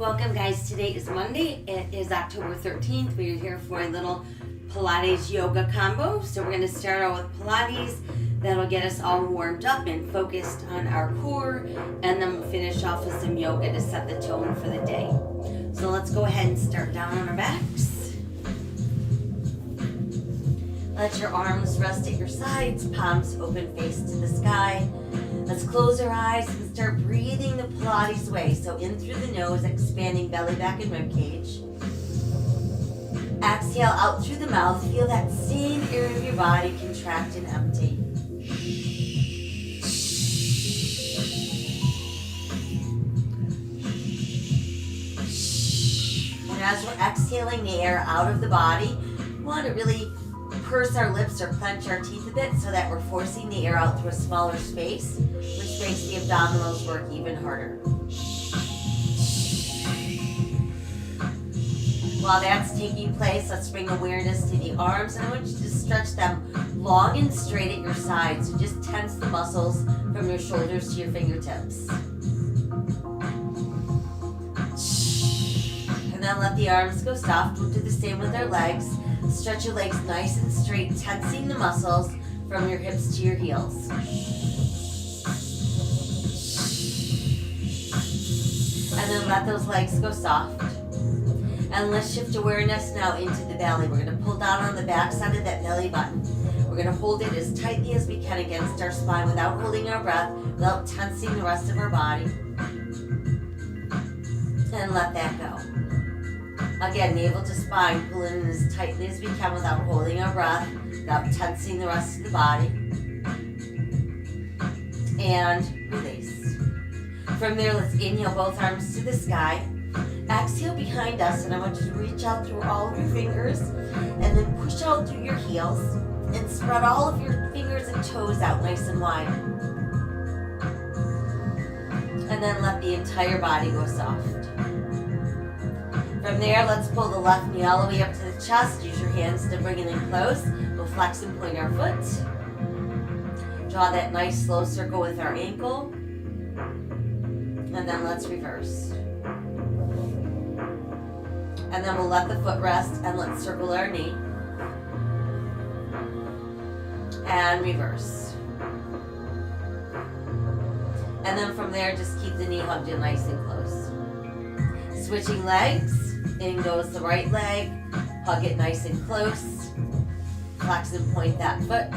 Welcome guys, today is Monday. It is October 13th. We're here for a little Pilates yoga combo. So we're going to start out with Pilates. That'll get us all warmed up and focused on our core, and then we'll finish off with some yoga to set the tone for the day. So let's go ahead and start down on our backs. Let your arms rest at your sides, palms open, face to the sky. Let's close our eyes and start breathing the Pilates way. So in through the nose, expanding belly, back, and rib cage. Exhale out through the mouth. Feel that same area of your body contract and empty. And as we're exhaling the air out of the body, we want to really purse our lips or clench our teeth a bit so that we're forcing the air out through a smaller space, which makes the abdominals work even harder. While that's taking place, let's bring awareness to the arms, and I want you to stretch them long and straight at your sides. So just tense the muscles from your shoulders to your fingertips. And then let the arms go soft. We'll do the same with our legs. Stretch your legs nice and straight, tensing the muscles from your hips to your heels. And then let those legs go soft. And let's shift awareness now into the belly. We're going to pull down on the back side of that belly button. We're going to hold it as tightly as we can against our spine without holding our breath, without tensing the rest of our body. And let that go. Again, navel to spine, pull in as tightly as we can without holding our breath, without tensing the rest of the body. And release. From there, let's inhale both arms to the sky. Exhale behind us, and I want you to reach out through all of your fingers, and then push out through your heels, and spread all of your fingers and toes out nice and wide. And then let the entire body go soft. From there, let's pull the left knee all the way up to the chest. Use your hands to bring it in close. We'll flex and point our foot. Draw that nice slow circle with our ankle. And then let's reverse. And then we'll let the foot rest and let's circle our knee. And reverse. And then from there, just keep the knee hugged in nice and close. Switching legs. In goes the right leg. Hug it nice and close. Flex and point that foot.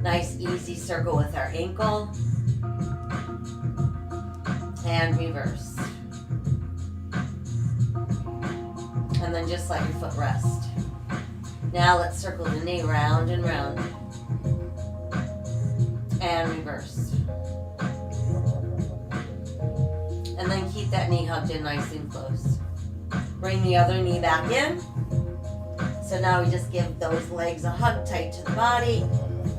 Nice easy circle with our ankle. And reverse. And then just let your foot rest. Now let's circle the knee round and round. And reverse. And then keep that knee hugged in nice and close. Bring the other knee back in. So now we just give those legs a hug tight to the body.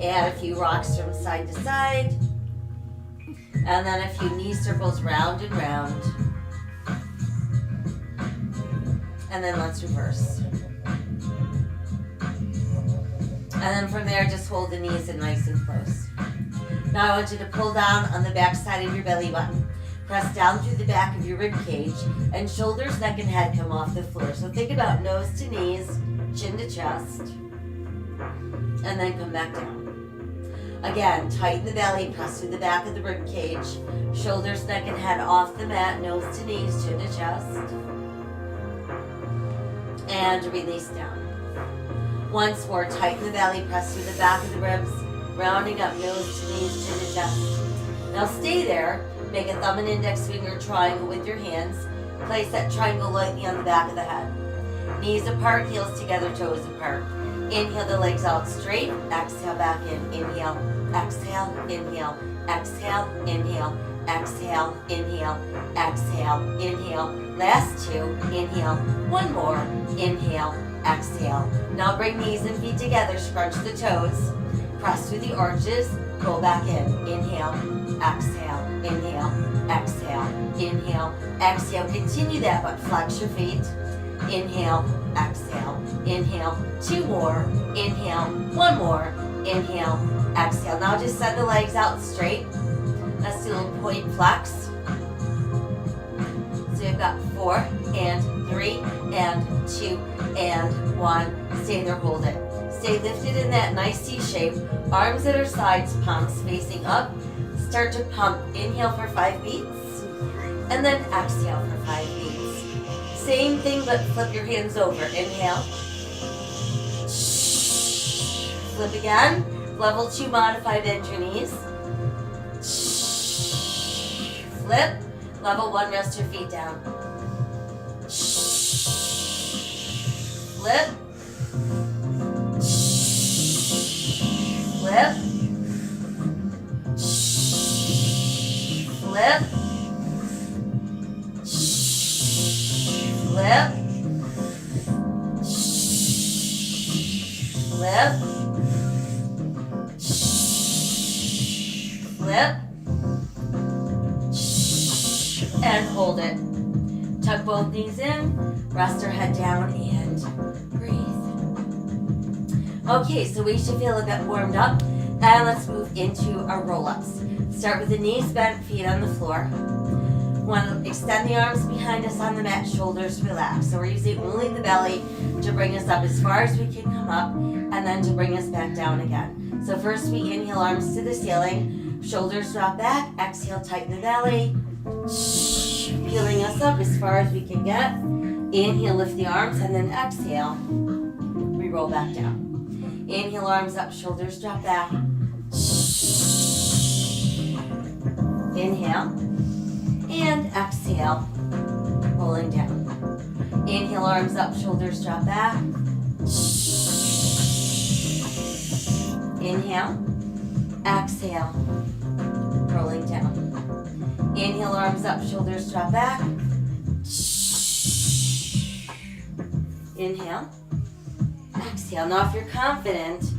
Add a few rocks from side to side. And then a few knee circles round and round. And then let's reverse. And then from there, just hold the knees in nice and close. Now I want you to pull down on the back side of your belly button. Press down through the back of your rib cage, and shoulders, neck, and head come off the floor. So think about nose to knees, chin to chest, and then come back down. Again, tighten the belly, press through the back of the rib cage, shoulders, neck, and head off the mat, nose to knees, chin to chest, and release down. Once more, tighten the belly, press through the back of the ribs, rounding up nose to knees, chin to chest. Now stay there. Make a thumb and index finger triangle with your hands. Place that triangle lightly on the back of the head. Knees apart, heels together, toes apart. Inhale the legs out straight. Exhale back in. Inhale, exhale, inhale, exhale, inhale, exhale, inhale, exhale, inhale. Last two. Inhale. One more. Inhale, exhale. Now bring knees and feet together. Scrunch the toes. Press through the arches. Pull back in. Inhale, exhale, inhale, exhale, inhale, exhale. Continue that, but flex your feet. Inhale, exhale, inhale. Two more. Inhale, one more. Inhale, exhale. Now just send the legs out straight. Let's do a little point flex. we've got 4 and 3 and 2 and 1. Stay there, hold it. Stay lifted in that nice C shape. Arms at our sides, palms facing up. Start to pump. Inhale for 5 beats. And then exhale for 5 beats. Same thing, but flip your hands over. Inhale. Flip again. Level 2 modified, bend your knees. Flip. Level 1, rest your feet down. Flip. Flip. Flip. Flip. Flip. Flip. And hold it. Tuck both knees in, rest our head down and breathe. Okay, so we should feel a bit warmed up, and let's move into our roll-ups. Start with the knees bent, feet on the floor. Want to extend the arms behind us on the mat, shoulders relaxed. So we're using only the belly to bring us up as far as we can come up, and then to bring us back down again. So first we inhale, arms to the ceiling, shoulders drop back, exhale, tighten the belly. Peeling us up as far as we can get. Inhale, lift the arms, and then exhale, we roll back down. Inhale, arms up, shoulders drop back. Inhale, and exhale, rolling down. Inhale, arms up, shoulders drop back. Inhale, exhale, rolling down. Inhale, arms up, shoulders drop back. Inhale. Exhale. Now if you're confident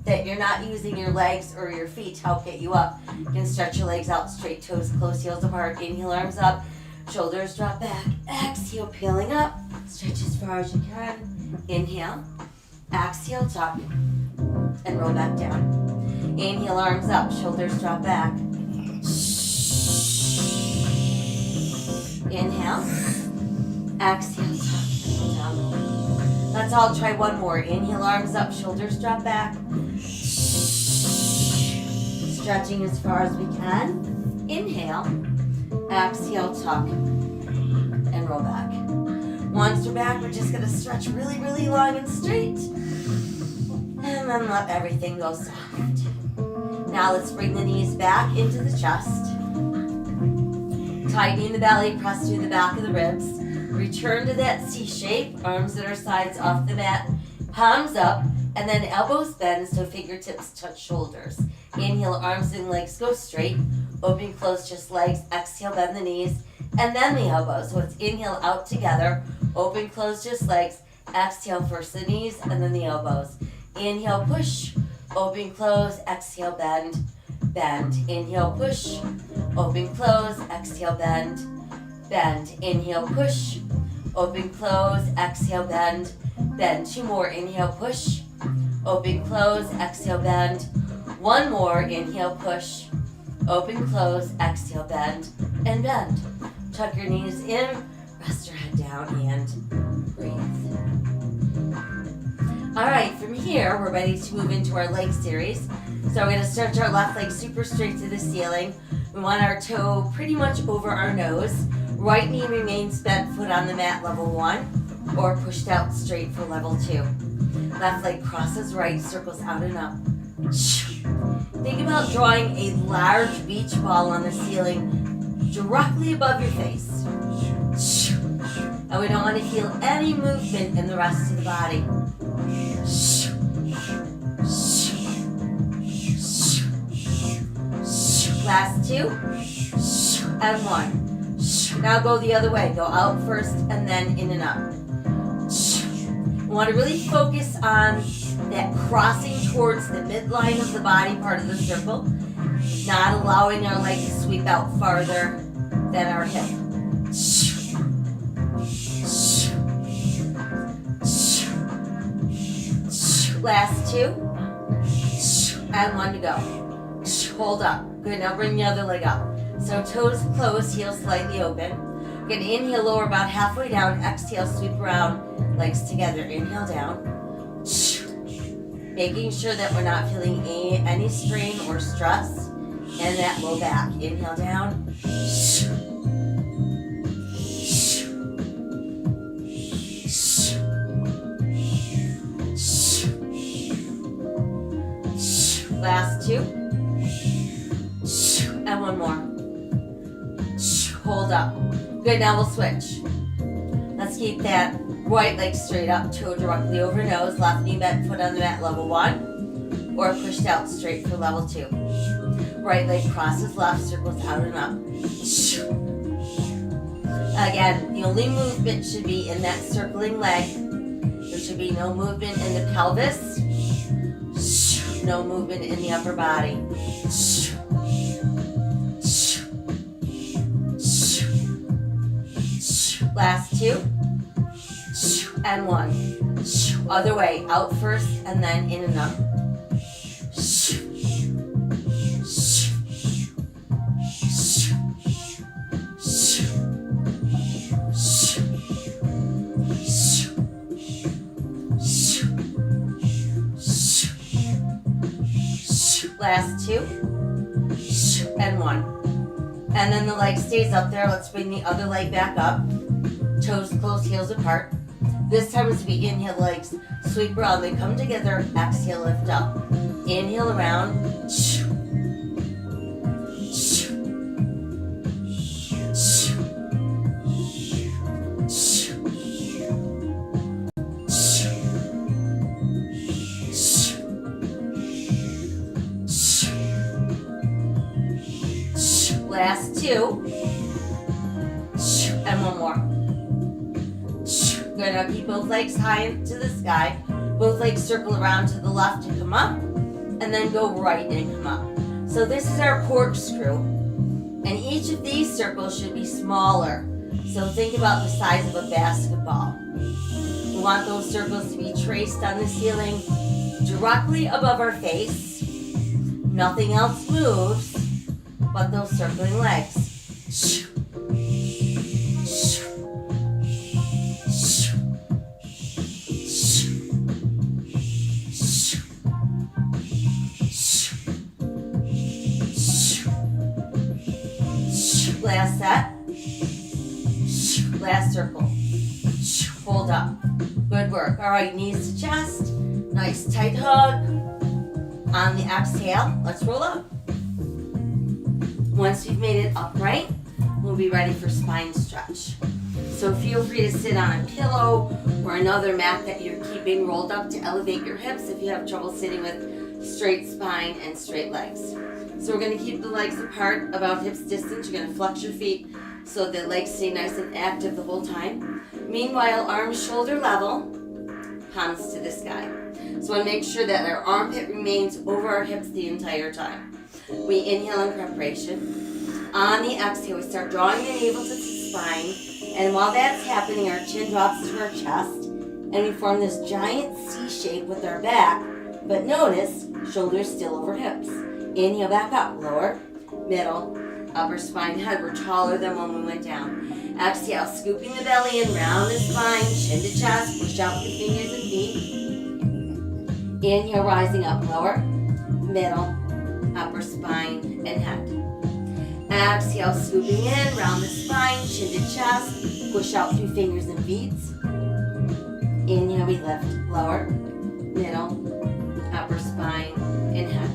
that you're not using your legs or your feet to help get you up, you can stretch your legs out straight, toes close, heels apart. Inhale, arms up, shoulders drop back. Exhale, peeling up. Stretch as far as you can. Inhale. Exhale, tuck. And roll back down. Inhale, arms up, shoulders drop back. Inhale, exhale, tuck, and down. Let's all try one more. Inhale, arms up, shoulders drop back. Stretching as far as we can. Inhale, exhale, tuck, and roll back. Once we're back, we're just gonna stretch really, really long and straight. And then let everything go soft. Now let's bring the knees back into the chest. Tightening the belly, press through the back of the ribs. Return to that C shape, arms at our sides off the mat, palms up, and then elbows bend so fingertips touch shoulders. Inhale, arms and legs go straight. Open, close, just legs. Exhale, bend the knees, and then the elbows. So it's inhale, out together. Open, close, just legs. Exhale, first the knees, and then the elbows. Inhale, push. Open, close. Exhale, bend. Bend. Inhale, push. Open, close, exhale, bend, bend. Inhale, push, open, close, exhale, bend, bend. 2 more, inhale, push, open, close, exhale, bend. 1 more, inhale, push, open, close, exhale, bend, and bend. Tuck your knees in, rest your head down, and breathe. All right, from here, we're ready to move into our leg series. So we're going to stretch our left leg super straight to the ceiling. We want our toe pretty much over our nose. Right knee remains bent, foot on the mat, level 1, or pushed out straight for level 2. Left leg crosses right, circles out and up. Think about drawing a large beach ball on the ceiling directly above your face. And we don't want to feel any movement in the rest of the body. Last 2, and 1. Now go the other way. Go out first, and then in and up. We want to really focus on that crossing towards the midline of the body part of the circle, not allowing our leg to sweep out farther than our hip. Last 2, and 1 to go. Hold up. Good, now bring the other leg up. So toes closed, heels slightly open. We're gonna inhale, lower about halfway down. Exhale, sweep around, legs together. Inhale down. Making sure that we're not feeling any strain or stress in that low back. Inhale down. Last two. And one more. Hold up. Good, now we'll switch. Let's keep that right leg straight up, toe directly over nose, left knee bent, foot on the mat, level 1, or pushed out straight for level 2. Right leg crosses left, circles out and up. Again, the only movement should be in that circling leg. There should be no movement in the pelvis, no movement in the upper body. Last two. And one. Other way, out first and then in and up. Last two. And one. And then the leg stays up there. Let's bring the other leg back up. Toes close, heels apart. This time as we inhale, legs sweep around, they come together. Exhale, lift up. Inhale around. Last two. And one more. Good, now keep both legs high to the sky. Both legs circle around to the left and come up. And then go right and come up. So this is our corkscrew. And each of these circles should be smaller. So think about the size of a basketball. We want those circles to be traced on the ceiling directly above our face. Nothing else moves but those circling legs. Last set. Last circle. Hold up. Good work. All right, knees to chest. Nice tight hug. On the exhale, let's roll up. Once we've made it upright, we'll be ready for spine stretch. So feel free to sit on a pillow or another mat that you're keeping rolled up to elevate your hips if you have trouble sitting with straight spine and straight legs. So we're going to keep the legs apart about hips distance. You're going to flex your feet so the legs stay nice and active the whole time. Meanwhile, arms shoulder level, palms to the sky. So I want to make sure that our armpit remains over our hips the entire time. We inhale in preparation. On the exhale, we start drawing the navel to the spine. And while that's happening, our chin drops to our chest. And we form this giant C shape with our back. But notice, shoulders still over hips. Inhale back up, lower, middle, upper spine, head. We're taller than when we went down. Exhale, scooping the belly in, round the spine, chin to chest, push out your fingers and feet. Inhale, rising up, lower, middle, upper spine, and head. Exhale, scooping in, round the spine, chin to chest, push out through fingers and feet. Inhale, we lift, lower, middle, upper spine, and head.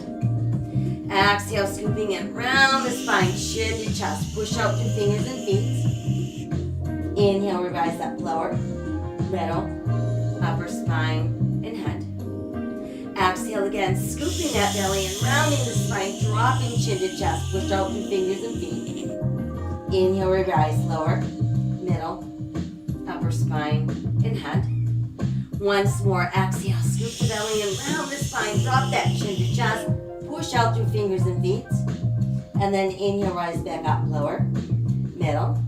Exhale, scooping in, round the spine, chin to chest, push out through fingers and feet. Inhale, we rise up, lower, middle, upper spine, and head. Exhale again, scooping that belly and rounding the spine, dropping chin to chest, push out through fingers and feet. Inhale, we rise, lower, middle, upper spine, and head. Once more, exhale, scoop the belly and round the spine, drop that chin to chest, push out through fingers and feet. And then inhale, rise back up, lower, middle,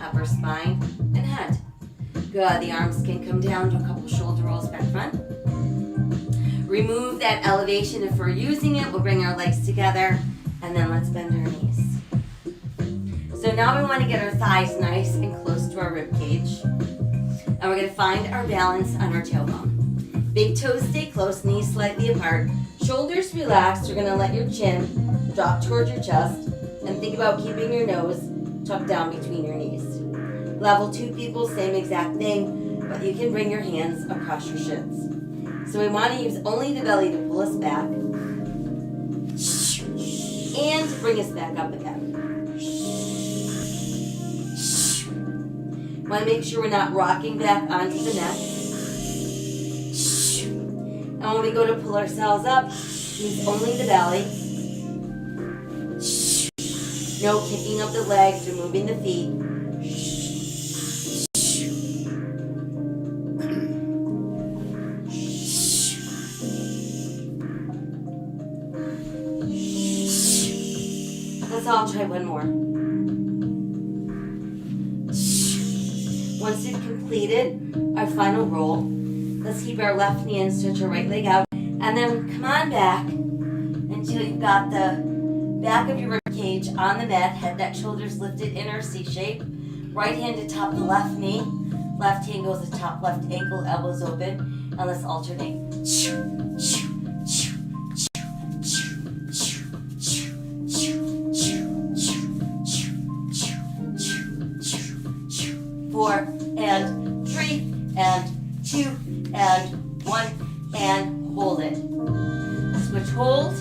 upper spine, and head. Good, the arms can come down, do a couple shoulder rolls back front. Remove that elevation if we're using it. We'll bring our legs together, and then let's bend our knees. So now we want to get our thighs nice and close to our rib cage. And we're going to find our balance on our tailbone. Big toes stay close, knees slightly apart. Shoulders relaxed. You're going to let your chin drop towards your chest. And think about keeping your nose tucked down between your knees. Level 2 people, same exact thing, but you can bring your hands across your shins. So we want to use only the belly to pull us back. And bring us back up again. Want to make sure we're not rocking back onto the neck. And when we go to pull ourselves up, use only the belly. No kicking up the legs or moving the feet. Let's all try one more. Once we've completed our final roll, let's keep our left knee and stretch our right leg out. And then come on back until you've got the back of your rib cage on the mat, head, neck, shoulders lifted in our C shape. Right hand to top the left knee. Left hand goes to top left ankle, elbows open. And let's alternate. 4 and 3 and 2 and 1 and hold it. Switch hold.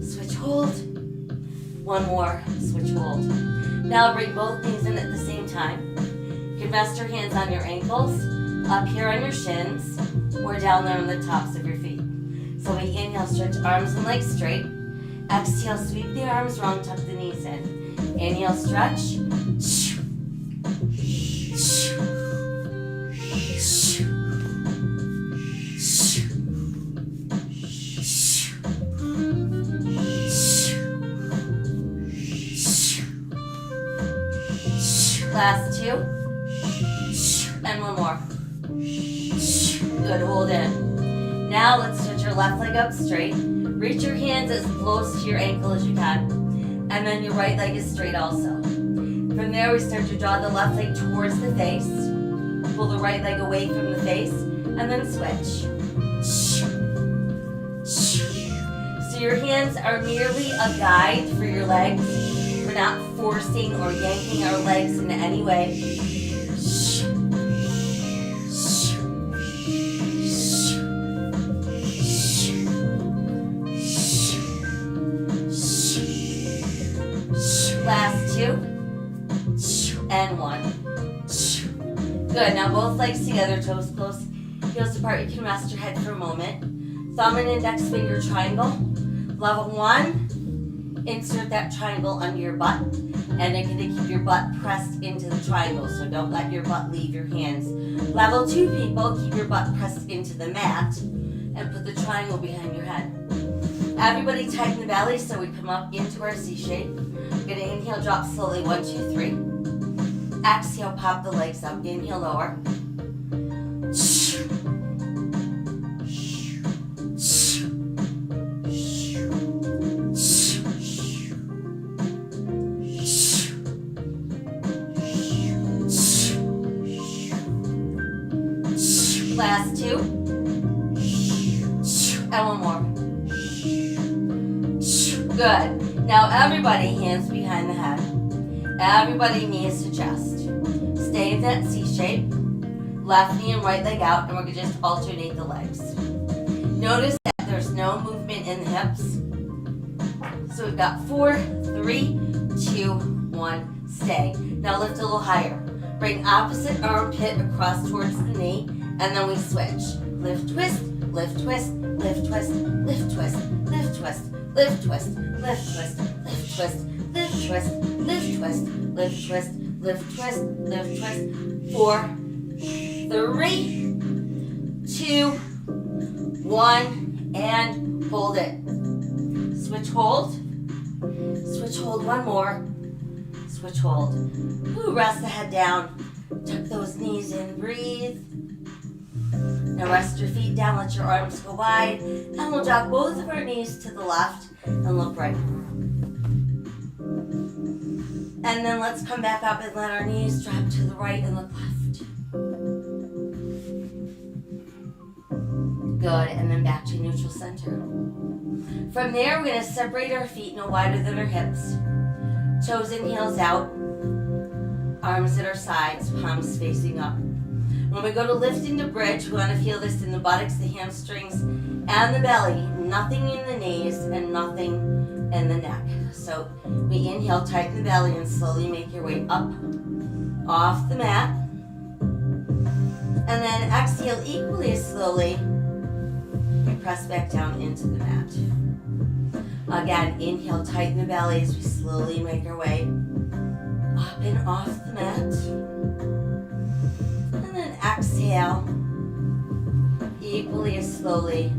Switch hold. One more. Switch hold. Now bring both knees in at the same time. You can rest your hands on your ankles, up here on your shins, or down there on the tops of your feet. So we inhale, stretch arms and legs straight. Exhale, sweep the arms round, tuck the knees in. Inhale, stretch. Last 2. And one more. Good, hold in. Now let's stretch your left leg up straight. Reach your hands as close to your ankle as you can. And then your right leg is straight also. From there we start to draw the left leg towards the face. Pull the right leg away from the face. And then switch. So your hands are merely a guide for your legs. We're not forcing or yanking our legs in any way. Last 2. And 1. Good, now both legs together, toes close, heels apart. You can rest your head for a moment. Thumb and index finger triangle. Level 1. Insert that triangle under your butt, and you're going to keep your butt pressed into the triangle, so don't let your butt leave your hands. Level 2 people, keep your butt pressed into the mat, and put the triangle behind your head. Everybody tighten the belly so we come up into our C shape. We're going to inhale, drop slowly, 1, 2, 3. Exhale, pop the legs up, inhale, lower. Last 2. And one more. Good. Now everybody, hands behind the head. Everybody knees to chest. Stay in that C shape. Left knee and right leg out, and we're going to just alternate the legs. Notice that there's no movement in the hips. So we've got 4, 3, 2, 1, stay. Now lift a little higher. Bring opposite armpit across towards the knee. And then we switch. Lift, twist, lift, twist, lift, twist, lift, twist, lift, twist, lift, twist, lift, twist, lift, twist, lift, twist, lift, twist, lift, twist, lift, twist, lift, twist. 4, 3, 2, 1, and hold it. Switch hold. Switch hold, one more. Switch hold. Ooh, rest the head down. Tuck those knees in, breathe. Now rest your feet down, let your arms go wide, and we'll drop both of our knees to the left and look right. And then let's come back up and let our knees drop to the right and the left. Good, and then back to neutral center. From there, we're going to separate our feet no wider than our hips. Toes and heels out. Arms at our sides, palms facing up. When we go to lift into bridge, we want to feel this in the buttocks, the hamstrings, and the belly. Nothing in the knees and nothing in the neck. So we inhale, tighten the belly, and slowly make your way up off the mat. And then exhale equally as slowly. We press back down into the mat. Again, inhale, tighten the belly as we slowly make our way up and off the mat. And then exhale, equally as slowly,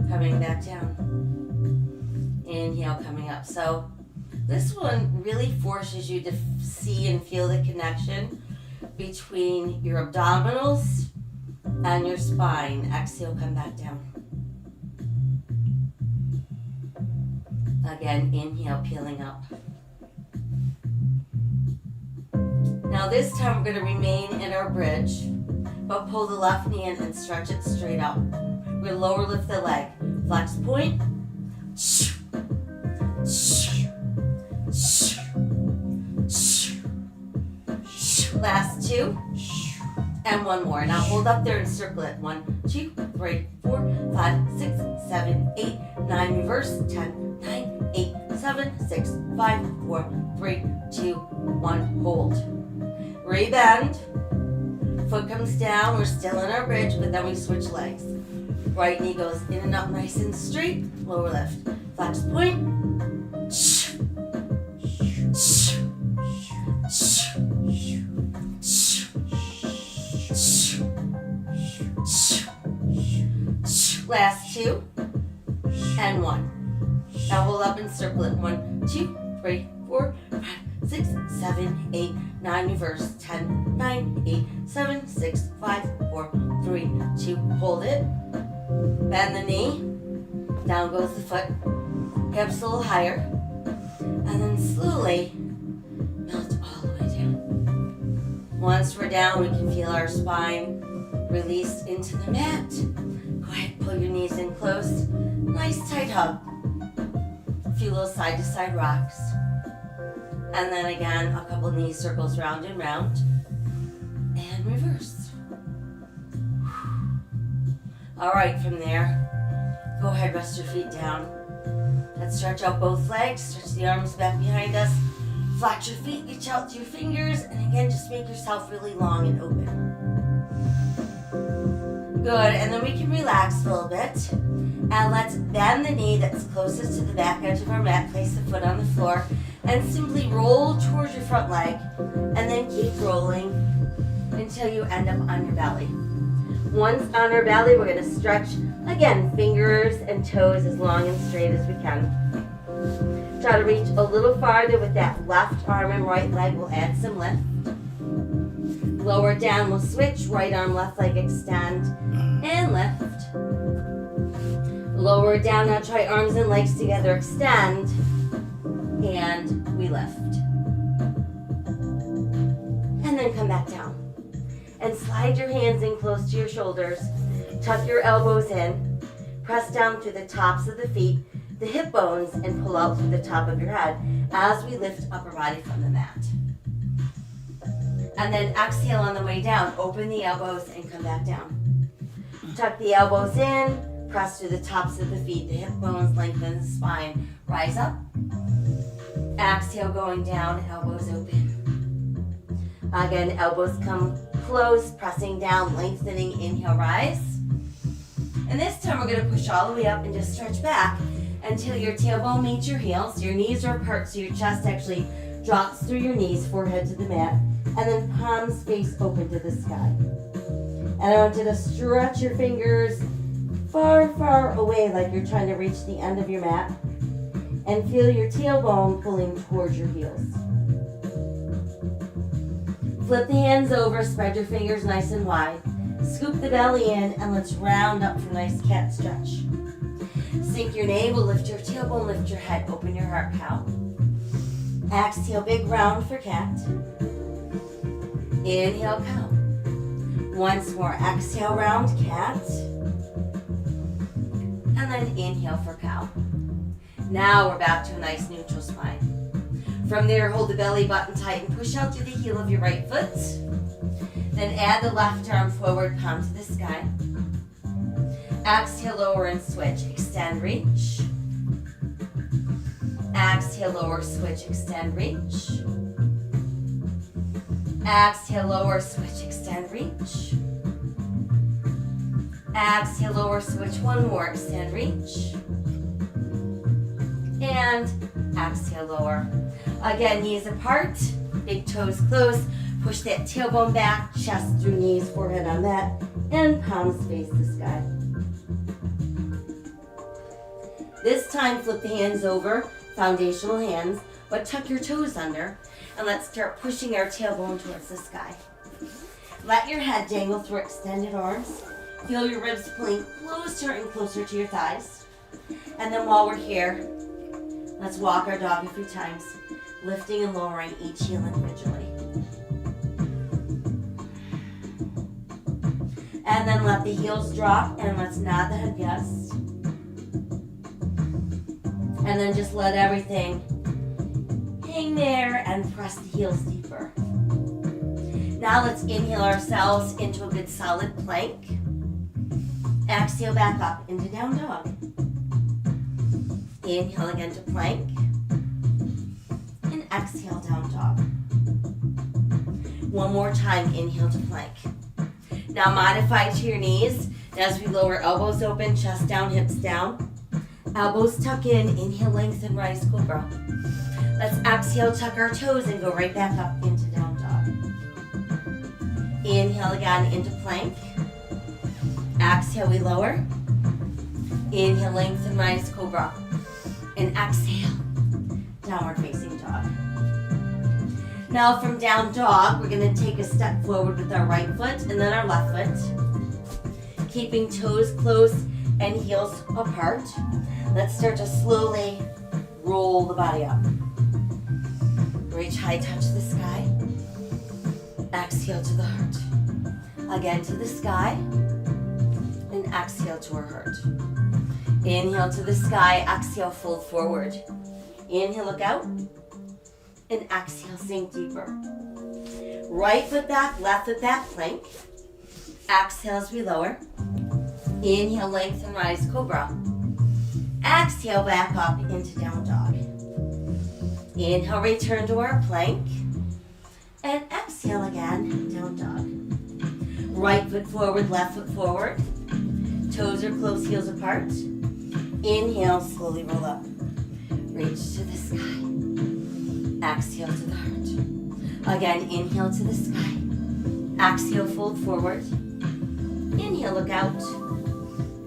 coming back down. Inhale, coming up. So this one really forces you to see and feel the connection between your abdominals and your spine. Exhale, come back down. Again, inhale, peeling up. Now this time we're going to remain in our bridge, but pull the left knee in and stretch it straight up. We'll lower lift the leg. Flex point. Last two. And one more. Now hold up there and circle it. 1, 2, 3, 4, 5, 6, 7, 8, 9. Reverse. 10, 9, 8, 7, 6, 5, 4, 3, 2, 1. Hold. Rebend. Foot comes down. We're still in our bridge, but then we switch legs. Right knee goes in and up nice and straight. Lower lift. Flex point. Last two. And one. Now hold up and circle it. 1, 2, 3, 4, 5, 6, 7, 8, 9. Reverse. 10, 9, 8, 7, 6, 5, 4, 3, 2. Hold it. Bend the knee. Down goes the foot. Hips a little higher. And then slowly melt all the way down. Once we're down, we can feel our spine released into the mat. Go ahead, pull your knees in close. Nice tight hug. A few little side to side rocks. And then again, a couple knee circles round and round. And reverse. All right, from there, go ahead, rest your feet down. Let's stretch out both legs. Stretch the arms back behind us. Flex your feet, reach out to your fingers. And again, just make yourself really long and open. Good, and then we can relax a little bit. And let's bend the knee that's closest to the back edge of our mat. Place the foot on the floor. And simply roll towards your front leg. And then keep rolling until you end up on your belly. Once on our belly, we're going to stretch, again, fingers and toes as long and straight as we can. Try to reach a little farther with that left arm and right leg. We'll add some lift. Lower down, we'll switch. Right arm, left leg, extend and lift. Lower down, now try arms and legs together, extend, and we lift. And then come back down. And slide your hands in close to your shoulders. Tuck your elbows in. Press down through the tops of the feet, the hip bones, and pull out through the top of your head as we lift upper body from the mat. And then exhale on the way down. Open the elbows and come back down. Tuck the elbows in. Press through the tops of the feet, the hip bones, lengthen the spine. Rise up. Exhale, going down, elbows open. Again, elbows come close, pressing down, lengthening, inhale, rise. And this time we're going to push all the way up and just stretch back until your tailbone meets your heels. Your knees are apart, so your chest actually drops through your knees, forehead to the mat, and then palms face open to the sky. And I want you to stretch your fingers far, far away like you're trying to reach the end of your mat, and feel your tailbone pulling towards your heels. Flip the hands over, spread your fingers nice and wide. Scoop the belly in, and let's round up for a nice cat stretch. Sink your navel, lift your tailbone, lift your head, open your heart cow. Exhale, big round for cat. Inhale, cow. Once more, exhale, round cat. And then inhale for cow. Now we're back to a nice neutral spine. From there, hold the belly button tight and push out to the heel of your right foot. Then add the left arm forward, palm to the sky. Exhale, lower and switch. Extend, reach. Exhale, lower, switch, extend, reach. Exhale, lower, switch, extend, reach. Exhale, lower, switch, one more, extend, reach. And exhale, lower. Again, knees apart, big toes close. Push that tailbone back, chest through knees, forehead on mat, and palms face the sky. This time, flip the hands over, foundational hands, but tuck your toes under, and let's start pushing our tailbone towards the sky. Let your head dangle through extended arms. Feel your ribs pulling closer and closer to your thighs. And then while we're here, let's walk our dog a few times, lifting and lowering each heel individually. And then let the heels drop, and let's nod the head yes. And then just let everything hang there and press the heels deeper. Now let's inhale ourselves into a good solid plank. Exhale back up into down dog. Inhale again to plank. And exhale down dog. One more time, inhale to plank. Now modify to your knees as we lower elbows open, chest down, hips down. Elbows tuck in, inhale, lengthen, rise, cobra. Let's exhale, tuck our toes and go right back up into down dog. Inhale again into plank. Exhale, we lower. Inhale, lengthen, rise, cobra. And exhale, downward facing dog. Now from down dog, we're going to take a step forward with our right foot and then our left foot. Keeping toes close and heels apart. Let's start to slowly roll the body up. Reach high, touch the sky. Exhale to the heart. Again to the sky. And exhale to our heart. Inhale to the sky, exhale, fold forward. Inhale, look out. And exhale, sink deeper. Right foot back, left foot back, plank. Exhale as we lower. Inhale, lengthen, rise, cobra. Exhale, back up into down dog. Inhale, return to our plank. And exhale again, down dog. Right foot forward, left foot forward. Toes are close, heels apart. Inhale, slowly roll up. Reach to the sky. Exhale to the heart. Again, inhale to the sky. Exhale, fold forward. Inhale, look out.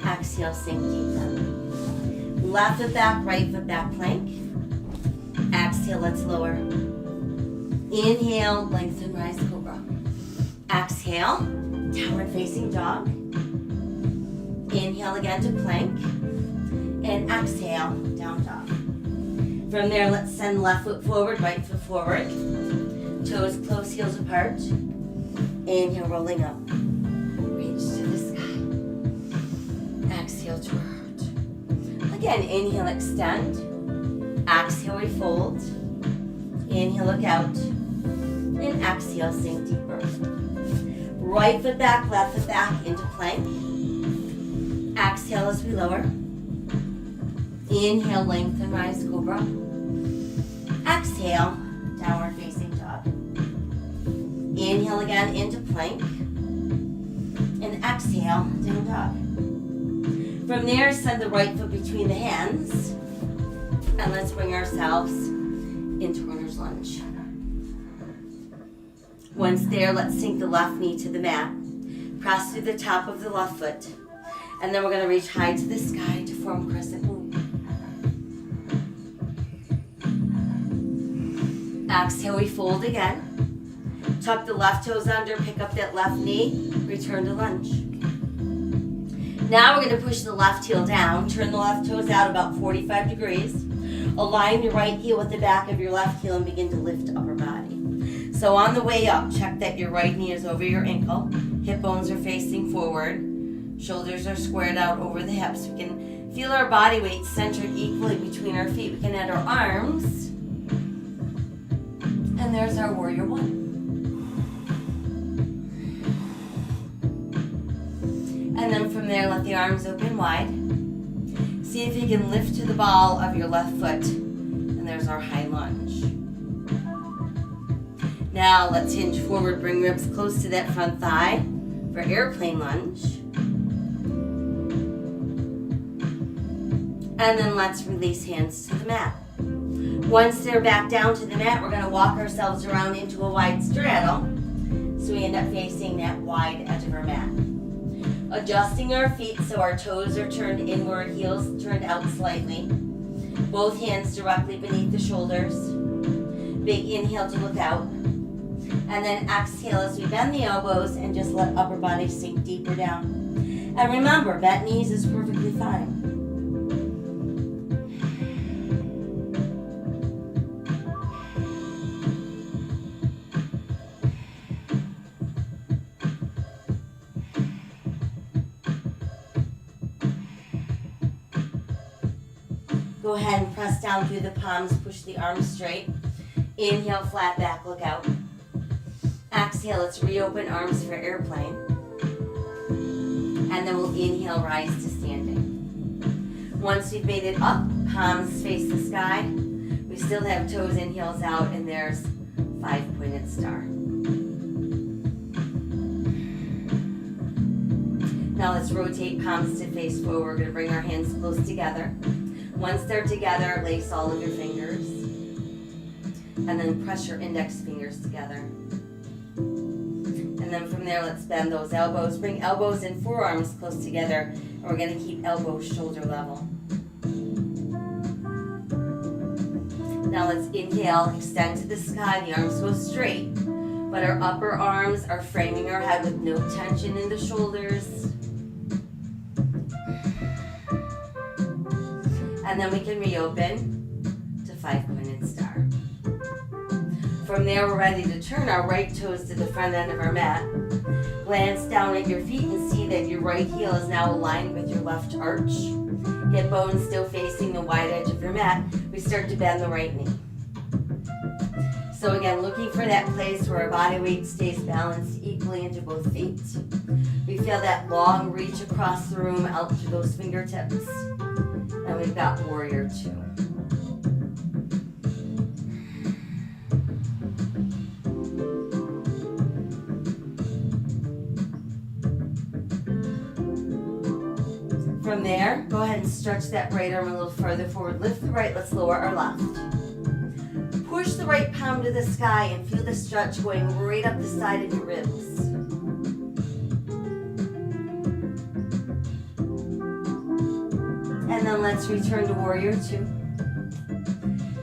Exhale, sink deep down. Left foot back, right foot back, plank. Exhale, let's lower. Inhale, lengthen, rise, cobra. Exhale, downward facing dog. Inhale again to plank. And exhale, down dog. From there, let's send left foot forward, right foot forward. Toes close, heels apart. Inhale, rolling up. Reach to the sky. Exhale to our heart. Again, inhale, extend. Exhale, we fold. Inhale, look out. And exhale, sink deeper. Right foot back, left foot back into plank. Exhale as we lower. Inhale, lengthen, rise, cobra. Exhale, downward facing dog. Inhale again into plank. And exhale, down dog. From there, send the right foot between the hands. And let's bring ourselves into runner's lunge. Once there, let's sink the left knee to the mat. Press through the top of the left foot. And then we're going to reach high to the sky to form crescent moon. Exhale, we fold again. Tuck the left toes under, pick up that left knee, return to lunge. Now we're going to push the left heel down, turn the left toes out about 45 degrees. Align your right heel with the back of your left heel and begin to lift upper body. So on the way up, check that your right knee is over your ankle. Hip bones are facing forward. Shoulders are squared out over the hips. We can feel our body weight centered equally between our feet. We can add our arms. And there's our warrior one. And then from there, let the arms open wide. See if you can lift to the ball of your left foot. And there's our high lunge. Now let's hinge forward, bring ribs close to that front thigh for airplane lunge. And then let's release hands to the mat. Once they're back down to the mat, we're going to walk ourselves around into a wide straddle. So we end up facing that wide edge of our mat. Adjusting our feet so our toes are turned inward, heels turned out slightly. Both hands directly beneath the shoulders. Big inhale to look out. And then exhale as we bend the elbows and just let upper body sink deeper down. And remember, bent knees is perfectly fine. Go ahead and press down through the palms, push the arms straight. Inhale, flat back, look out. Exhale, let's reopen arms for airplane. And then we'll inhale, rise to standing. Once we've made it up, palms face the sky. We still have toes in, heels out, and there's 5-pointed star. Now let's rotate palms to face forward. We're going to bring our hands close together. Once they're together, lace all of your fingers. And then press your index fingers together. And then from there, let's bend those elbows. Bring elbows and forearms close together. And we're going to keep elbows shoulder level. Now let's inhale, extend to the sky. The arms go straight. But our upper arms are framing our head with no tension in the shoulders. And then we can reopen to 5-pointed star. From there, we're ready to turn our right toes to the front end of our mat. Glance down at your feet and see that your right heel is now aligned with your left arch. Hip bones still facing the wide edge of your mat. We start to bend the right knee. So again, looking for that place where our body weight stays balanced equally into both feet. We feel that long reach across the room out to those fingertips. And we've got warrior two. From there, go ahead and stretch that right arm a little further forward. Lift the right, let's lower our left. Push the right palm to the sky and feel the stretch going right up the side of your ribs. And then let's return to warrior two.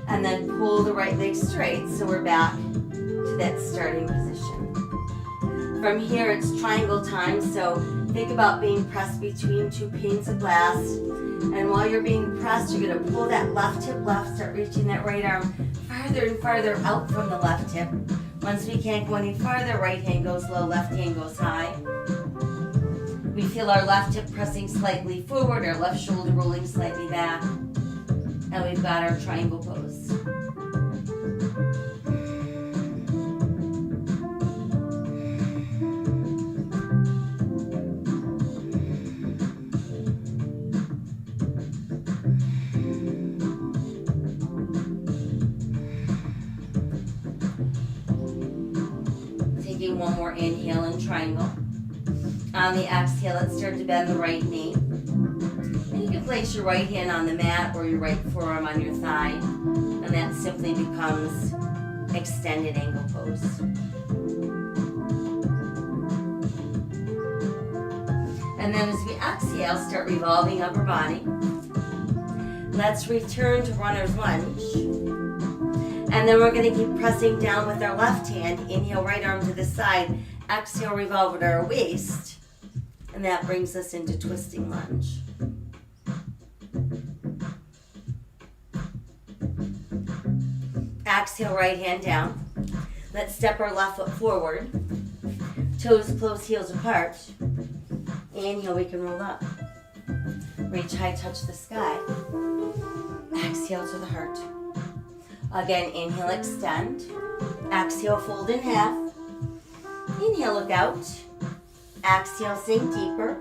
And then pull the right leg straight so we're back to that starting position. From here, it's triangle time, so think about being pressed between two panes of glass. And while you're being pressed, you're going to pull that left hip left, start reaching that right arm farther and farther out from the left hip. Once we can't go any farther, right hand goes low, left hand goes high. We feel our left hip pressing slightly forward, our left shoulder rolling slightly back. And we've got our triangle pose. Taking one more inhale and triangle. On the exhale, let's start to bend the right knee. And you can place your right hand on the mat or your right forearm on your thigh. And that simply becomes extended angle pose. And then as we exhale, start revolving upper body. Let's return to runner's lunge. And then we're going to keep pressing down with our left hand. Inhale, right arm to the side. Exhale, revolve at our waist. And that brings us into twisting lunge. Exhale, right hand down. Let's step our left foot forward. Toes close, heels apart. Inhale, we can roll up. Reach high, touch the sky. Exhale to the heart. Again, inhale, extend. Exhale, fold in half. Inhale, look out. Exhale, sink deeper.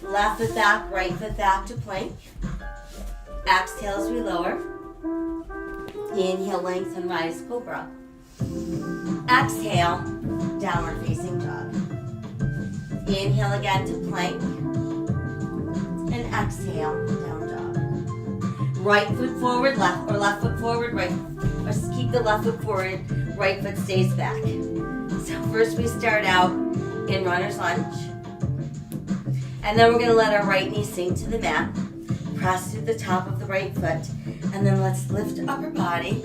Left foot back, right foot back to plank. Exhale as we lower. Inhale, lengthen, rise, cobra. Exhale, downward facing dog. Inhale again to plank. And exhale, down dog. Right foot forward, left, or left foot forward, right. Or keep the left foot forward, right foot stays back. So first we start out in runner's lunge. And then we're going to let our right knee sink to the mat. Press through the top of the right foot. And then let's lift upper body,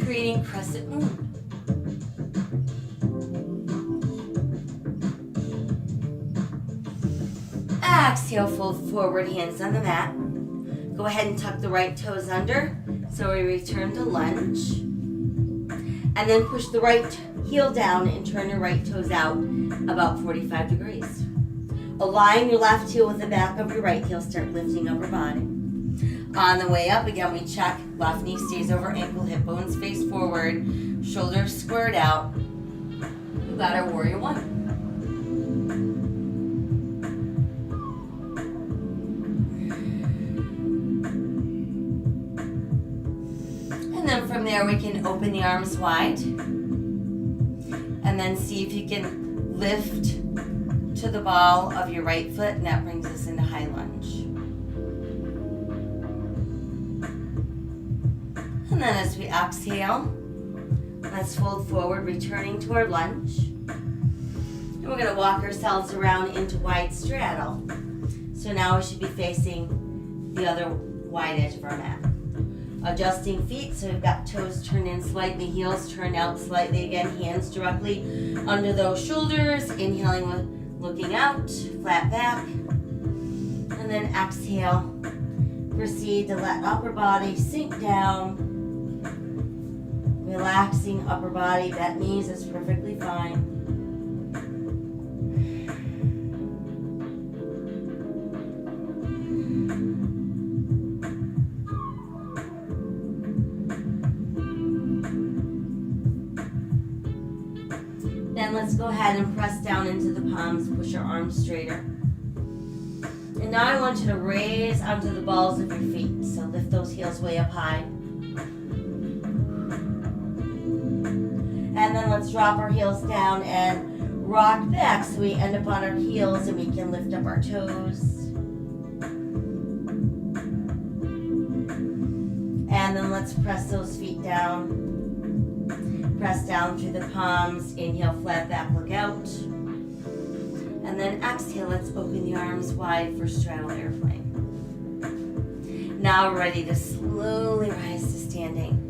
creating crescent moon. Exhale, fold forward, hands on the mat. Go ahead and tuck the right toes under. So we return to lunge. And then push the right heel down and turn your right toes out about 45 degrees. Align your left heel with the back of your right heel. Start lifting upper body. On the way up, again, we check. Left knee stays over ankle, hip bones face forward, shoulders squared out. We've got our warrior one. And then from there, we can open the arms wide. And then see if you can lift to the ball of your right foot, and that brings us into high lunge. And then as we exhale, let's fold forward, returning to our lunge. And we're going to walk ourselves around into wide straddle. So now we should be facing the other wide edge of our mat. Adjusting feet, so we've got toes turned in slightly, heels turned out slightly. Again, hands directly under those shoulders. Inhaling, looking out, flat back. And then exhale. Proceed to let upper body sink down. Relaxing upper body, bent knees is perfectly fine. Then let's go ahead and press down into the palms, push your arms straighter. And now I want you to raise onto the balls of your feet. So lift those heels way up high. And then let's drop our heels down and rock back so we end up on our heels and we can lift up our toes. And then let's press those feet down. Press down through the palms. Inhale, flat back, look out. And then exhale, let's open the arms wide for straddle airplane. Now we're ready to slowly rise to standing.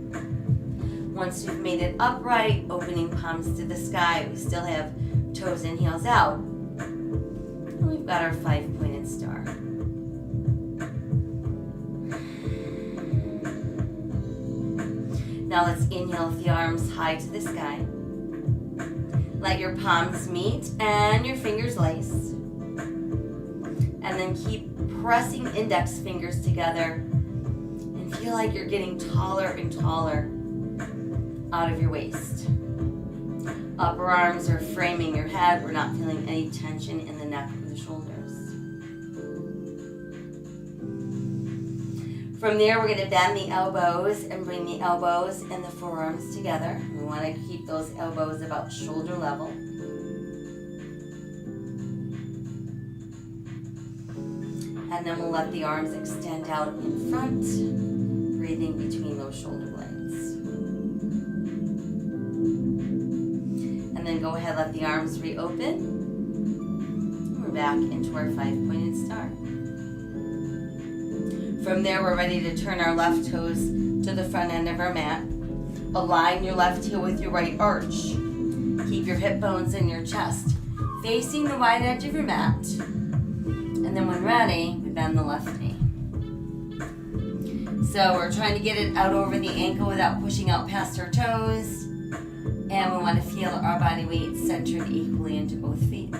Once we've made it upright, opening palms to the sky, we still have toes and heels out. And we've got our 5-pointed star. Now let's inhale with the arms high to the sky. Let your palms meet and your fingers lace. And then keep pressing index fingers together and feel like you're getting taller and taller out of your waist. Upper arms are framing your head. We're not feeling any tension in the neck or the shoulders. From there, we're going to bend the elbows and bring the elbows and the forearms together. We want to keep those elbows about shoulder level. And then we'll let the arms extend out in front, breathing between those shoulder blades. And then go ahead, let the arms reopen. We're back into our 5-pointed star. From there, we're ready to turn our left toes to the front end of our mat. Align your left heel with your right arch. Keep your hip bones in your chest, facing the wide edge of your mat. And then when ready, we bend the left knee. So we're trying to get it out over the ankle without pushing out past our toes. And we want to feel our body weight centered equally into both feet.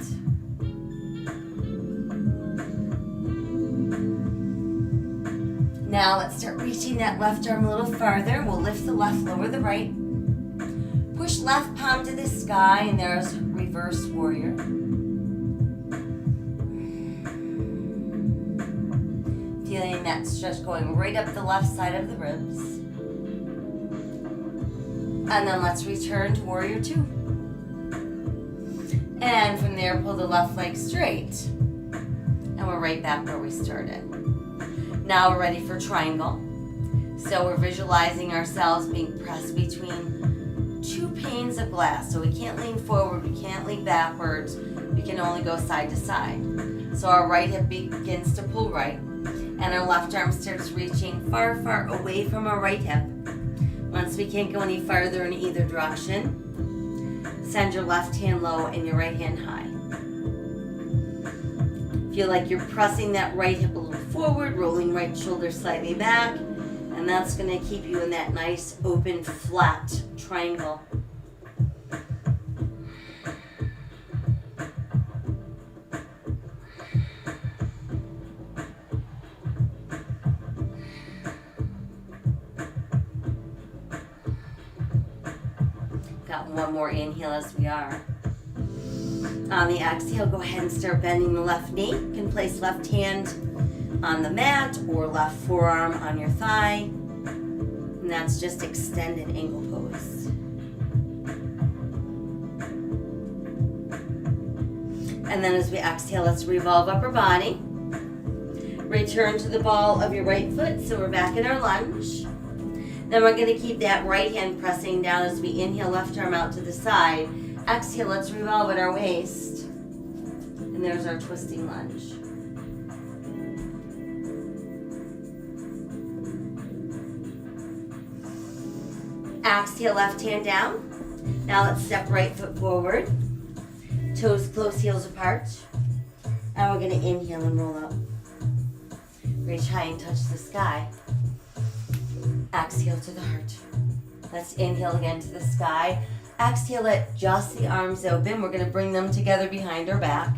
Now let's start reaching that left arm a little farther. We'll lift the left, lower the right. Push left palm to the sky, and there's reverse warrior. Feeling that stretch going right up the left side of the ribs. And then let's return to warrior 2. And from there, pull the left leg straight. And we're right back where we started. Now we're ready for triangle. So we're visualizing ourselves being pressed between 2 panes of glass. So we can't lean forward, we can't lean backwards, we can only go side to side. So our right hip begins to pull right, and our left arm starts reaching far, far away from our right hip. Once we can't go any farther in either direction, send your left hand low and your right hand high. Feel like you're pressing that right hip a little forward, rolling right shoulder slightly back, and that's going to keep you in that nice, open, flat triangle. Got one more inhale as we are. On the exhale, go ahead and start bending the left knee. You can place left hand on the mat or left forearm on your thigh. And that's just extended angle pose. And then as we exhale, let's revolve upper body. Return to the ball of your right foot, so we're back in our lunge. Then we're going to keep that right hand pressing down as we inhale, left arm out to the side. Exhale, let's revolve at our waist. And there's our twisting lunge. Exhale, left hand down. Now let's step right foot forward. Toes close, heels apart. And we're going to inhale and roll up. Reach high and touch the sky. Exhale to the heart. Let's inhale again to the sky. Exhale, let just the arms open. We're going to bring them together behind our back.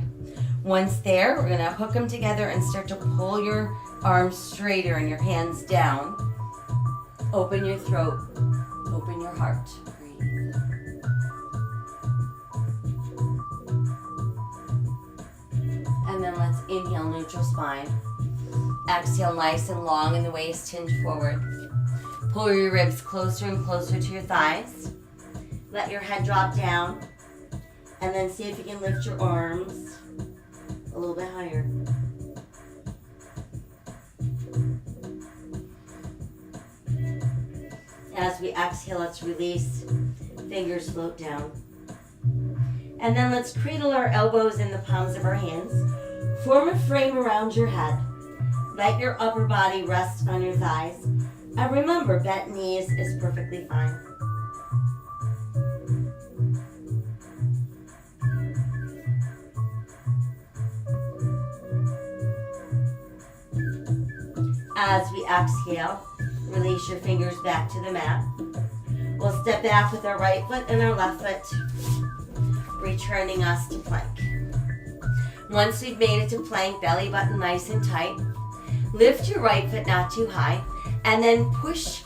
Once there, we're going to hook them together and start to pull your arms straighter and your hands down. Open your throat. Open your heart. Breathe. And then let's inhale, neutral spine. Exhale, nice and long in the waist, hinge forward. Pull your ribs closer and closer to your thighs. Let your head drop down. And then see if you can lift your arms a little bit higher. As we exhale, let's release. Fingers float down. And then let's cradle our elbows in the palms of our hands. Form a frame around your head. Let your upper body rest on your thighs. And remember, bent knees is perfectly fine. As we exhale, release your fingers back to the mat. We'll step back with our right foot and our left foot, returning us to plank. Once we've made it to plank, belly button nice and tight, lift your right foot not too high, and then push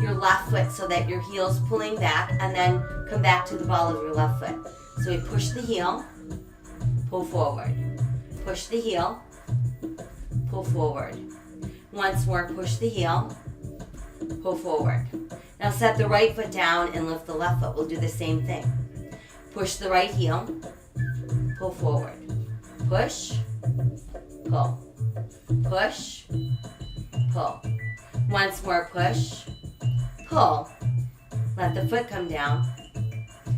your left foot so that your heel's pulling back, and then come back to the ball of your left foot. So we push the heel, pull forward. Push the heel, pull forward. Once more, push the heel, pull forward. Now set the right foot down and lift the left foot. We'll do the same thing. Push the right heel, pull forward. Push, pull. Push, pull. Once more, push, pull. Let the foot come down.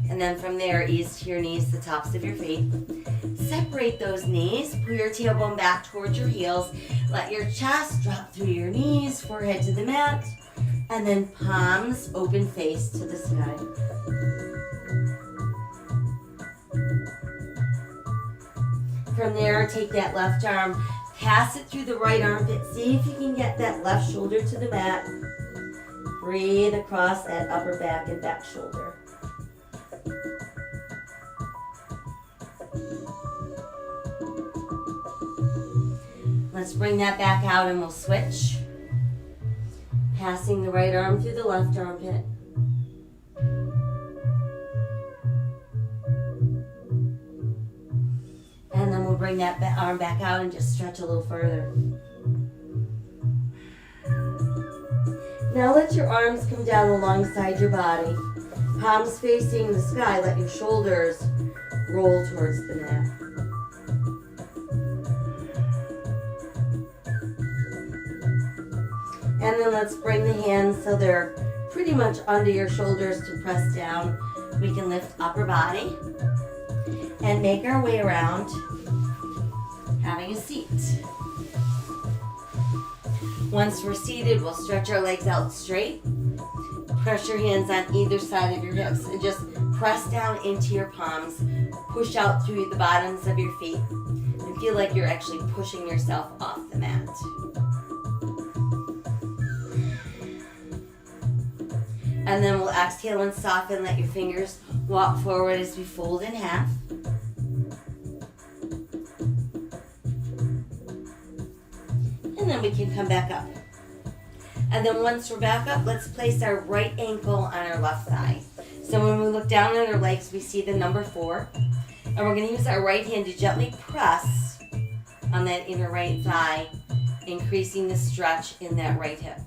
And then from there, ease to your knees, the tops of your feet. Separate those knees. Pull your tailbone back towards your heels. Let your chest drop through your knees, forehead to the mat. And then palms open face to the sky. From there, take that left arm Pass it through the right armpit. See if you can get that left shoulder to the mat. Breathe across that upper back and back shoulder. Let's bring that back out and we'll switch. Passing the right arm through the left armpit. And then we'll bring that arm back out and just stretch a little further. Now let your arms come down alongside your body. Palms facing the sky. Let your shoulders roll towards the mat. And then let's bring the hands so they're pretty much under your shoulders to press down. We can lift upper body and make our way around having a seat. Once we're seated, we'll stretch our legs out straight. Press your hands on either side of your hips and just press down into your palms. Push out through the bottoms of your feet and feel like you're actually pushing yourself off the mat. And then we'll exhale and soften. Let your fingers walk forward as we fold in half. And then we can come back up. And then once we're back up, let's place our right ankle on our left thigh. So when we look down at our legs, we see the number 4. And we're going to use our right hand to gently press on that inner right thigh, increasing the stretch in that right hip.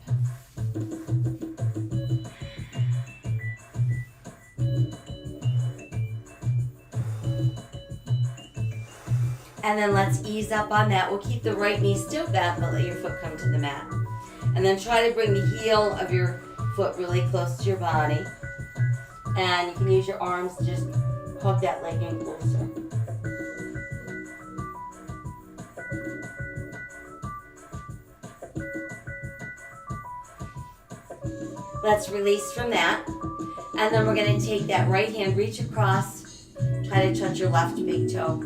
And then let's ease up on that. We'll keep the right knee still bent, but let your foot come to the mat. And then try to bring the heel of your foot really close to your body. And you can use your arms to just hug that leg in closer. Let's release from that. And then we're going to take that right hand, reach across, try to touch your left big toe.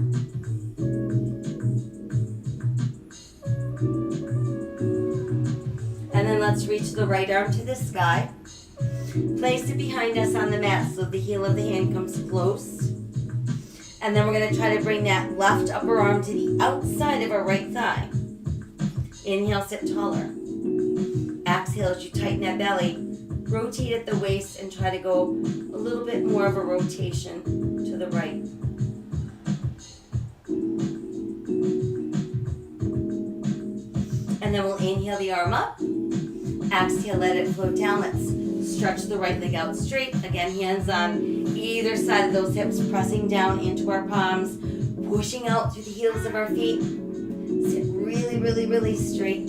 And then let's reach the right arm to the sky. Place it behind us on the mat so the heel of the hand comes close. And then we're going to try to bring that left upper arm to the outside of our right thigh. Inhale, sit taller. Exhale as you tighten that belly. Rotate at the waist and try to go a little bit more of a rotation to the right. And then we'll inhale the arm up. Exhale, let it float down. Let's stretch the right leg out straight. Again, hands on either side of those hips, pressing down into our palms, pushing out through the heels of our feet. Sit really, really, really straight.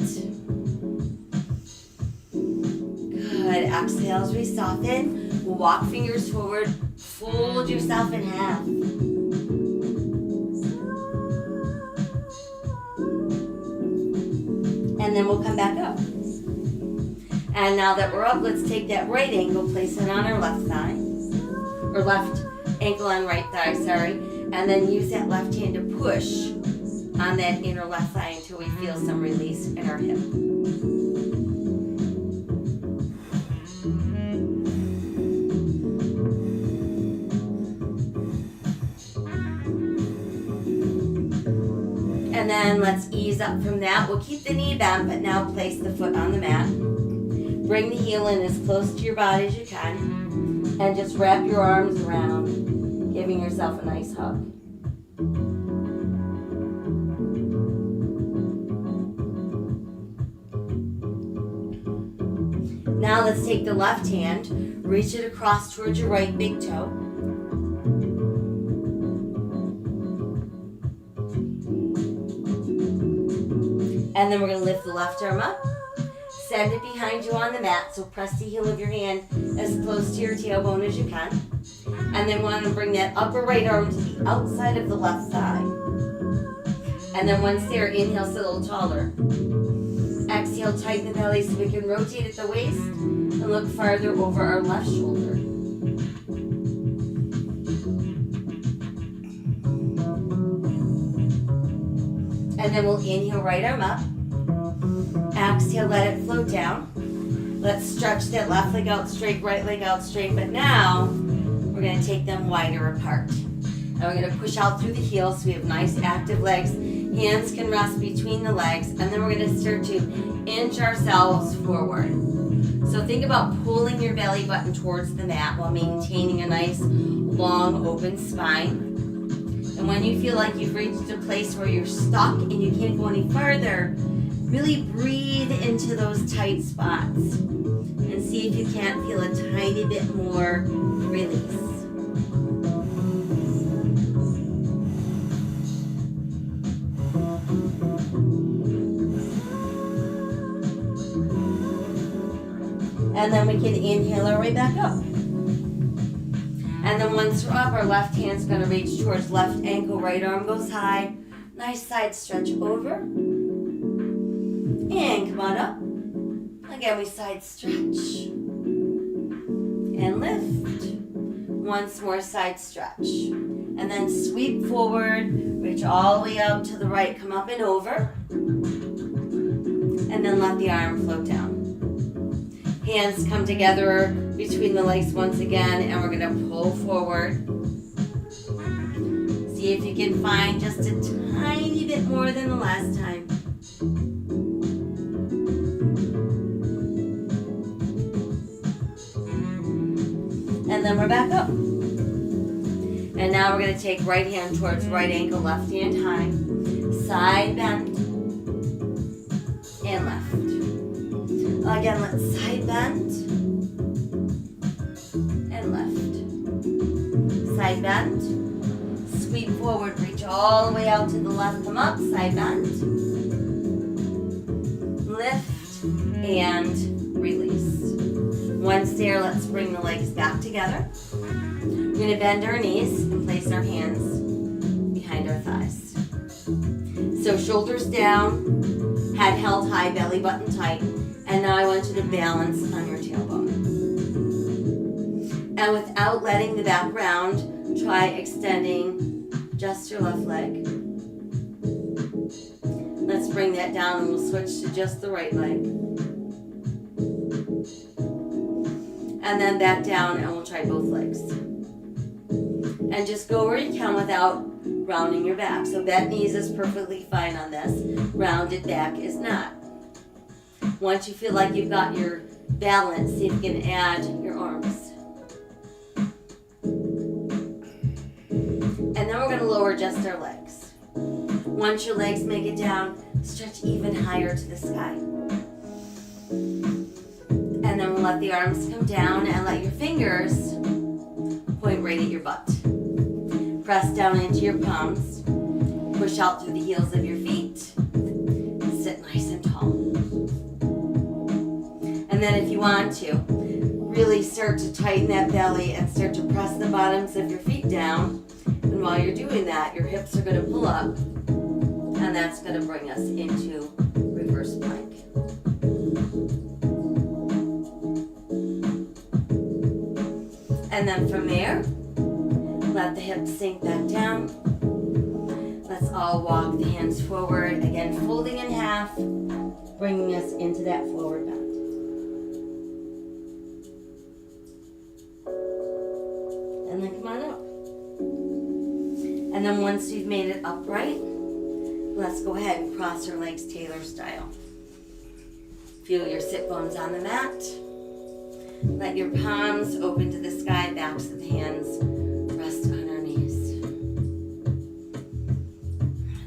Good. Exhale as we soften. Walk fingers forward. Fold yourself in half. And then we'll come back up. And now that we're up, let's take that right ankle, place it on our left thigh. Or left ankle on right thigh, sorry. And then use that left hand to push on that inner left thigh until we feel some release in our hip. And then let's ease up from that. We'll keep the knee bent, but now place the foot on the mat. Bring the heel in as close to your body as you can. And just wrap your arms around, giving yourself a nice hug. Now let's take the left hand, reach it across towards your right big toe. And then we're going to lift the left arm up. Send it behind you on the mat. So press the heel of your hand as close to your tailbone as you can. And then want to bring that upper right arm to the outside of the left thigh. And then once there, inhale, sit a little taller. Exhale, tighten the belly so we can rotate at the waist and look farther over our left shoulder. And And then we'll inhale, right arm up. Exhale, let it float down. Let's stretch that left leg out straight, right leg out straight. But now, we're going to take them wider apart. And we're going to push out through the heels so we have nice active legs. Hands can rest between the legs. And then we're going to start to inch ourselves forward. So think about pulling your belly button towards the mat while maintaining a nice, long, open spine. And when you feel like you've reached a place where you're stuck and you can't go any farther, really breathe into those tight spots and see if you can't feel a tiny bit more release. And then we can inhale our way back up. And then once we're up, our left hand's going to reach towards left ankle, right arm goes high. Nice side stretch over. And come on up. Again, we side stretch. And lift. Once more side stretch. And then sweep forward, reach all the way out to the right, come up and over. And then let the arm float down. Hands come together between the legs once again, and we're going to pull forward. See if you can find just a tiny bit more than the last time. And then we're back up. And now we're going to take right hand towards right ankle, left hand high. Side bend. And left. Again, let's side bend. And left. Side bend. Sweep forward, reach all the way out to the left, come up, side bend. Lift and release. Once there, let's bring the legs back together. We're going to bend our knees and place our hands behind our thighs. So shoulders down, head held high, belly button tight. And now I want you to balance on your tailbone. And without letting the back round, try extending just your left leg. Let's bring that down and we'll switch to just the right leg. And then back down and we'll try both legs. And just go where you can without rounding your back. So bent knees is perfectly fine on this. Rounded back is not. Once you feel like you've got your balance, see if you can add your arms. And then we're going to lower just our legs. Once your legs make it down, stretch even higher to the sky. And then we'll let the arms come down and let your fingers point right at your butt. Press down into your palms. Push out through the heels of your feet. Sit nice and tall. And then if you want to, really start to tighten that belly and start to press the bottoms of your feet down. And while you're doing that, your hips are going to pull up. And that's going to bring us into reverse plank. And then from there, let the hips sink back down. Let's all walk the hands forward. Again, folding in half, bringing us into that forward bend. And then come on up. And then once you've made it upright, let's go ahead and cross our legs Taylor style. Feel your sit bones on the mat. Let your palms open to the sky, backs of the hands rest on our knees.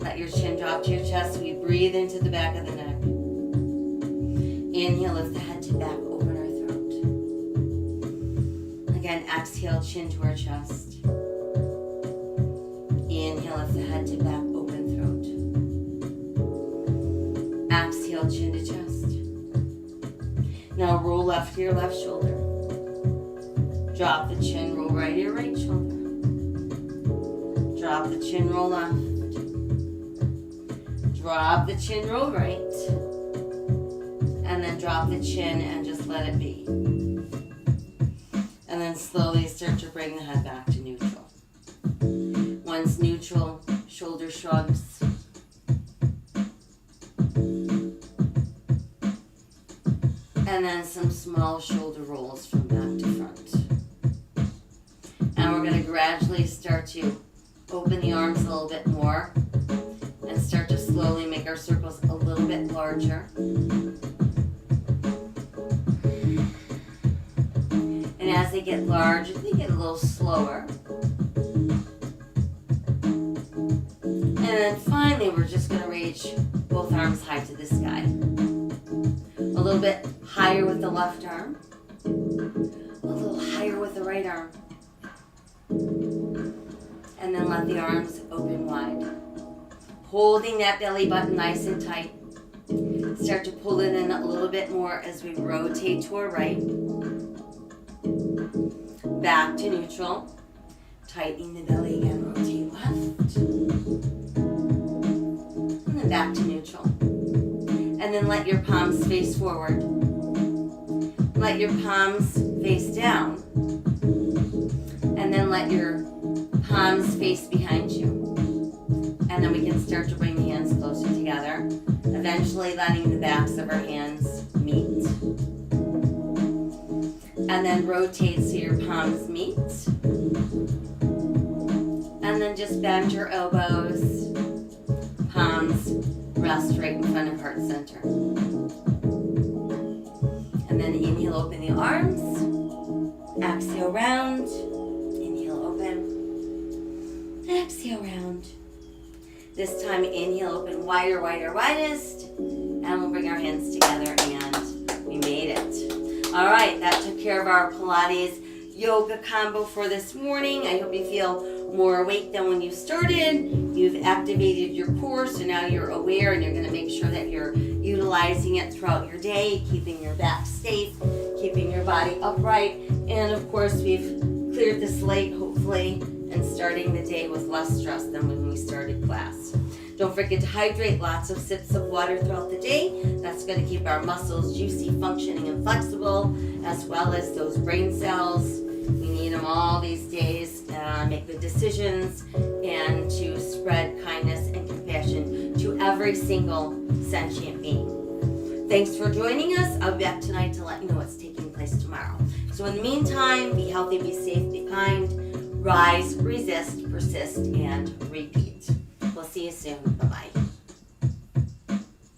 Let your chin drop to your chest so we breathe into the back of the neck. Inhale, lift the head to back, open our throat. Again, exhale, chin to our chest. Inhale, lift the head to back, open throat. Exhale, chin to chest. Now roll left to your left shoulder. Drop the chin, roll right to your right shoulder. Drop the chin, roll left. Drop the chin, roll right. And then drop the chin and just let it be. And then slowly start to bring the head back to neutral. Once neutral, shoulder shrugs. then some small shoulder rolls from back to front. And we're going to gradually start to open the arms a little bit more and start to slowly make our circles a little bit larger. And as they get larger, they get a little slower. And then finally, we're just going to reach both arms high to the sky. A little bit higher with the left arm. A little higher with the right arm. And then let the arms open wide. Holding that belly button nice and tight. Start to pull it in a little bit more as we rotate to our right. Back to neutral. Tightening the belly again. Rotate left. And then back to neutral. And then let your palms face forward. Let your palms face down. And then let your palms face behind you. And then we can start to bring the hands closer together. Eventually letting the backs of our hands meet. And then rotate so your palms meet. And then just bend your elbows. Palms rest right in front of heart center. And then inhale, open the arms. Exhale, round. Inhale, open. Exhale, round. This time, inhale, open, wider, wider, widest. And we'll bring our hands together and we made it. All right, that took care of our Pilates yoga combo for this morning. I hope you feel more awake than when you started. You've activated your core, so now you're aware and you're going to make sure that you're utilizing it throughout your day, keeping your back safe, keeping your body upright. And of course, we've cleared the slate, hopefully, and starting the day with less stress than when we started class. Don't forget to hydrate, lots of sips of water throughout the day. That's going to keep our muscles juicy, functioning, and flexible, as well as those brain cells. We need them all these days. Make good decisions and to spread kindness and compassion to every single sentient being. Thanks for joining us. I'll be back tonight to let you know what's taking place tomorrow. So in the meantime, be healthy, be safe, be kind, rise, resist, persist, and repeat. We'll see you soon. Bye-bye.